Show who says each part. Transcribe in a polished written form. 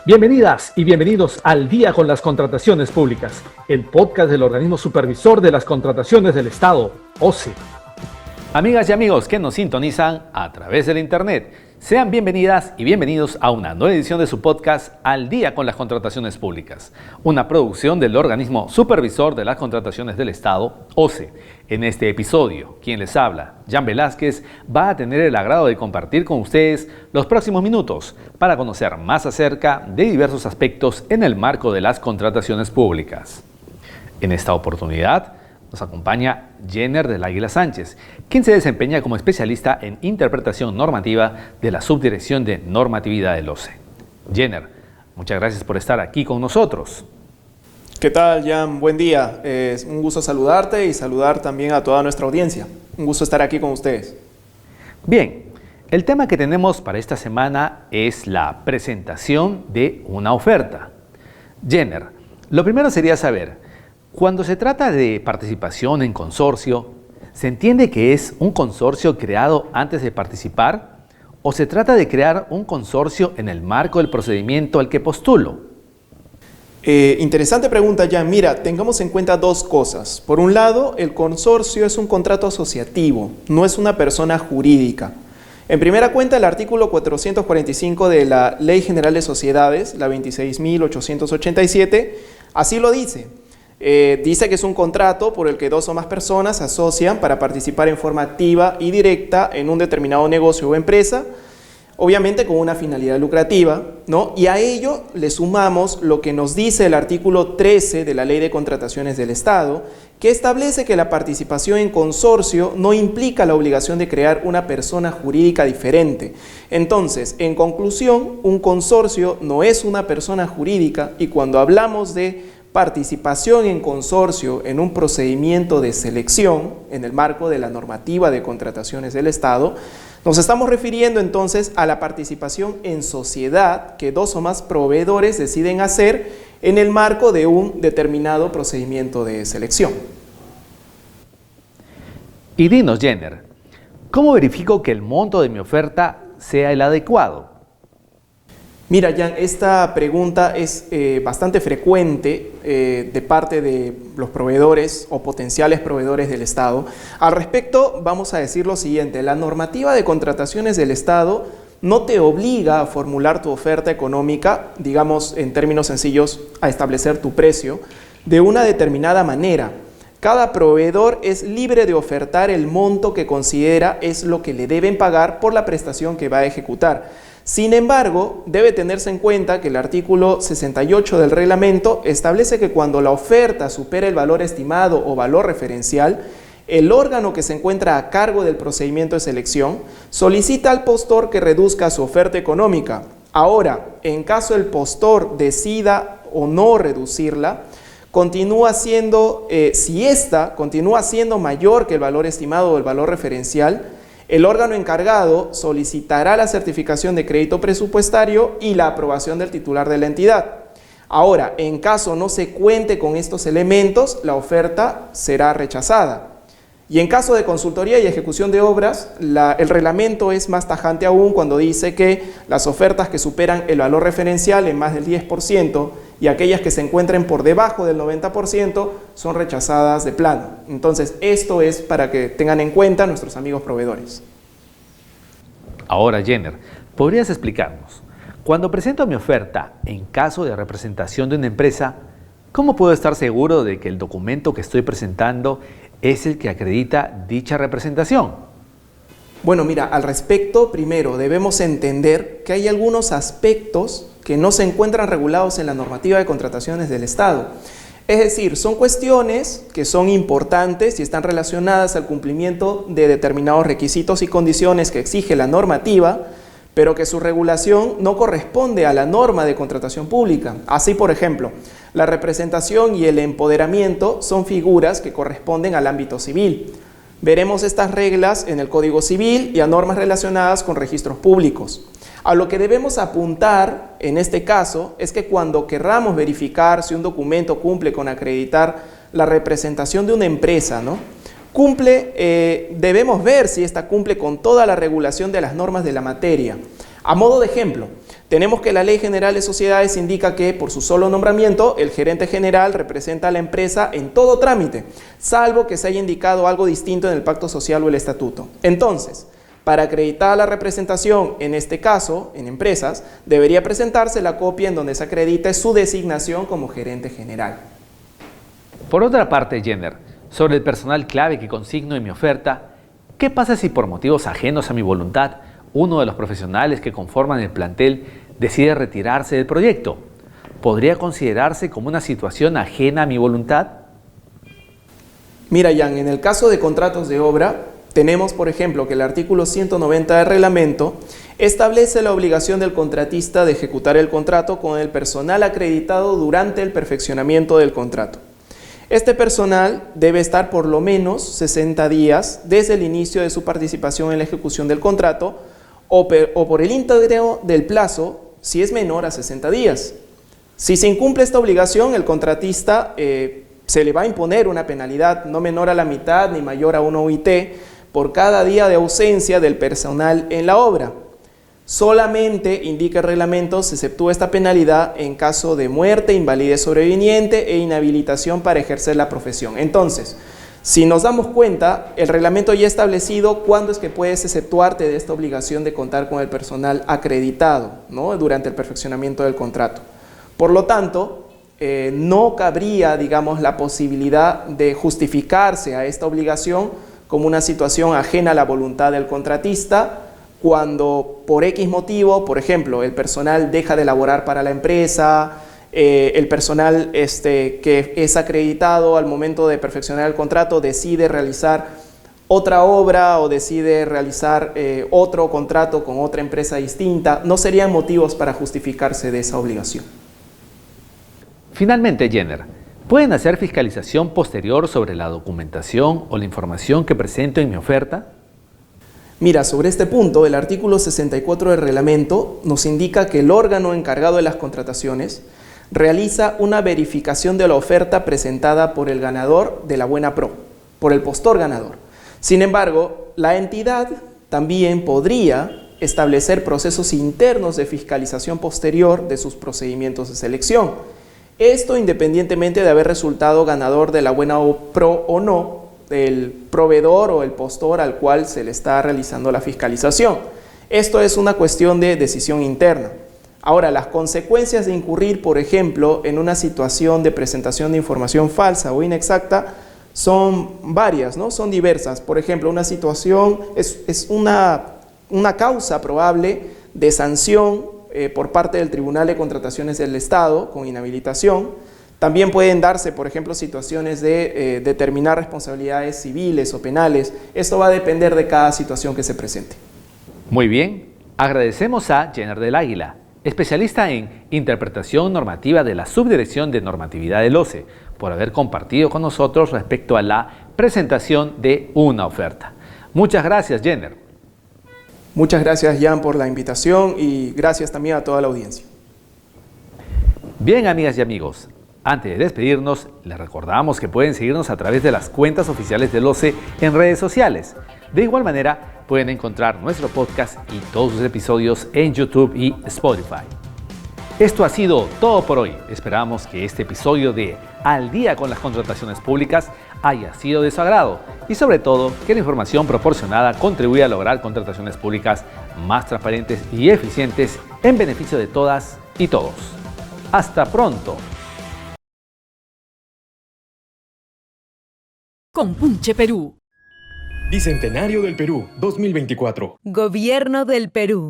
Speaker 1: Bienvenidas y bienvenidos al Día con las Contrataciones Públicas, el podcast del Organismo Supervisor de las Contrataciones del Estado, OCE. Amigas y amigos que nos sintonizan a través del Internet, sean bienvenidas y bienvenidos a una nueva edición de su podcast Al Día con las Contrataciones Públicas, una producción del Organismo Supervisor de las Contrataciones del Estado, OCE. En este episodio, quien les habla, Jan Velázquez, va a tener el agrado de compartir con ustedes los próximos minutos para conocer más acerca de diversos aspectos en el marco de las contrataciones públicas. En esta oportunidad, nos acompaña Jenner del Águila Sánchez, quien se desempeña como especialista en interpretación normativa de la Subdirección de Normatividad del OCE. Jenner, muchas gracias por estar aquí con nosotros.
Speaker 2: ¿Qué tal, Jan? Buen día. Es un gusto saludarte y saludar también a toda nuestra audiencia. Un gusto estar aquí con ustedes.
Speaker 1: Bien, el tema que tenemos para esta semana es la presentación de una oferta. Jenner, lo primero sería saber, cuando se trata de participación en consorcio, ¿se entiende que es un consorcio creado antes de participar o se trata de crear un consorcio en el marco del procedimiento al que postulo?
Speaker 2: Interesante pregunta, Jan. Mira, tengamos en cuenta dos cosas. Por un lado, el consorcio es un contrato asociativo, no es una persona jurídica. En primera cuenta, el artículo 445 de la Ley General de Sociedades, la 26.887, así lo dice. Dice que es un contrato por el que dos o más personas se asocian para participar en forma activa y directa en un determinado negocio o empresa, obviamente con una finalidad lucrativa, ¿no? Y a ello le sumamos lo que nos dice el artículo 13 de la Ley de Contrataciones del Estado, que establece que la participación en consorcio no implica la obligación de crear una persona jurídica diferente. Entonces, en conclusión, un consorcio no es una persona jurídica y cuando hablamos de participación en consorcio en un procedimiento de selección en el marco de la normativa de contrataciones del Estado, nos estamos refiriendo entonces a la participación en sociedad que dos o más proveedores deciden hacer en el marco de un determinado procedimiento de selección.
Speaker 1: Y dinos, Jenner, ¿cómo verifico que el monto de mi oferta sea el adecuado?
Speaker 2: Mira, Jan, esta pregunta es bastante frecuente de parte de los proveedores o potenciales proveedores del Estado. Al respecto, vamos a decir lo siguiente: la normativa de contrataciones del Estado no te obliga a formular tu oferta económica, digamos en términos sencillos, a establecer tu precio de una determinada manera. Cada proveedor es libre de ofertar el monto que considera es lo que le deben pagar por la prestación que va a ejecutar. Sin embargo, debe tenerse en cuenta que el artículo 68 del reglamento establece que cuando la oferta supera el valor estimado o valor referencial, el órgano que se encuentra a cargo del procedimiento de selección solicita al postor que reduzca su oferta económica. Ahora, en caso el postor decida o no reducirla, si ésta continúa siendo mayor que el valor estimado o el valor referencial, el órgano encargado solicitará la certificación de crédito presupuestario y la aprobación del titular de la entidad. Ahora, en caso no se cuente con estos elementos, la oferta será rechazada. Y en caso de consultoría y ejecución de obras, el reglamento es más tajante aún cuando dice que las ofertas que superan el valor referencial en más del 10% y aquellas que se encuentren por debajo del 90% son rechazadas de plano. Entonces, esto es para que tengan en cuenta nuestros amigos proveedores.
Speaker 1: Ahora, Jenner, ¿podrías explicarnos? Cuando presento mi oferta en caso de representación de una empresa, ¿cómo puedo estar seguro de que el documento que estoy presentando es el que acredita dicha representación?
Speaker 2: Bueno, mira, al respecto, primero debemos entender que hay algunos aspectos que no se encuentran regulados en la normativa de contrataciones del Estado. Es decir, son cuestiones que son importantes y están relacionadas al cumplimiento de determinados requisitos y condiciones que exige la normativa, pero que su regulación no corresponde a la norma de contratación pública. Así, por ejemplo, la representación y el empoderamiento son figuras que corresponden al ámbito civil. Veremos estas reglas en el Código Civil y a normas relacionadas con registros públicos. A lo que debemos apuntar en este caso es que cuando querramos verificar si un documento cumple con acreditar la representación de una empresa, ¿no? Debemos ver si ésta cumple con toda la regulación de las normas de la materia. A modo de ejemplo, Tenemos que la Ley General de Sociedades indica que por su solo nombramiento el gerente general representa a la empresa en todo trámite, salvo que se haya indicado algo distinto en el pacto social o el estatuto. Entonces, para acreditar la representación, en este caso, en empresas, debería presentarse la copia en donde se acredite su designación como gerente general.
Speaker 1: Por otra parte, Jenner, sobre el personal clave que consigno en mi oferta, ¿qué pasa si por motivos ajenos a mi voluntad uno de los profesionales que conforman el plantel decide retirarse del proyecto? ¿Podría considerarse como una situación ajena a mi voluntad?
Speaker 2: Mira, Jan, en el caso de contratos de obra, tenemos, por ejemplo, que el artículo 190 del reglamento establece la obligación del contratista de ejecutar el contrato con el personal acreditado durante el perfeccionamiento del contrato. Este personal debe estar por lo menos 60 días desde el inicio de su participación en la ejecución del contrato o por el íntegro del plazo si es menor a 60 días. Si se incumple esta obligación, el contratista se le va a imponer una penalidad no menor a la mitad ni mayor a 1 UIT por cada día de ausencia del personal en la obra. Solamente, indica el reglamento, se exceptúa esta penalidad en caso de muerte, invalidez sobreviniente e inhabilitación para ejercer la profesión. Entonces, si nos damos cuenta, el reglamento ya ha establecido cuándo es que puedes exceptuarte de esta obligación de contar con el personal acreditado, ¿no?, durante el perfeccionamiento del contrato. Por lo tanto, no cabría, digamos, la posibilidad de justificarse a esta obligación como una situación ajena a la voluntad del contratista, cuando por X motivo, por ejemplo, el personal deja de laborar para la empresa, el personal que es acreditado al momento de perfeccionar el contrato decide realizar otra obra o decide realizar otro contrato con otra empresa distinta, no serían motivos para justificarse de esa obligación.
Speaker 1: Finalmente, Jenner, ¿pueden hacer fiscalización posterior sobre la documentación o la información que presento en mi oferta?
Speaker 2: Mira, sobre este punto, el artículo 64 del reglamento nos indica que el órgano encargado de las contrataciones realiza una verificación de la oferta presentada por el ganador de la buena pro, por el postor ganador. Sin embargo, la entidad también podría establecer procesos internos de fiscalización posterior de sus procedimientos de selección. Esto independientemente de haber resultado ganador de la buena pro o no, del proveedor o el postor al cual se le está realizando la fiscalización. Esto es una cuestión de decisión interna. Ahora, las consecuencias de incurrir, por ejemplo, en una situación de presentación de información falsa o inexacta son varias, ¿no? Son diversas. Por ejemplo, una situación es una causa probable de sanción por parte del Tribunal de Contrataciones del Estado con inhabilitación. También pueden darse, por ejemplo, situaciones de determinar responsabilidades civiles o penales. Esto va a depender de cada situación que se presente.
Speaker 1: Muy bien, agradecemos a Jenner del Águila, especialista en interpretación normativa de la Subdirección de Normatividad del OCE, por haber compartido con nosotros respecto a la presentación de una oferta. Muchas gracias, Jenner.
Speaker 2: Muchas gracias, Jan, por la invitación y gracias también a toda la audiencia.
Speaker 1: Bien, amigas y amigos, antes de despedirnos, les recordamos que pueden seguirnos a través de las cuentas oficiales del OCE en redes sociales. De igual manera, pueden encontrar nuestro podcast y todos sus episodios en YouTube y Spotify. Esto ha sido todo por hoy. Esperamos que este episodio de Al Día con las Contrataciones Públicas haya sido de su agrado y sobre todo que la información proporcionada contribuya a lograr contrataciones públicas más transparentes y eficientes en beneficio de todas y todos. ¡Hasta pronto!
Speaker 3: Compunche Perú.
Speaker 4: Bicentenario del Perú 2024.
Speaker 3: Gobierno del Perú.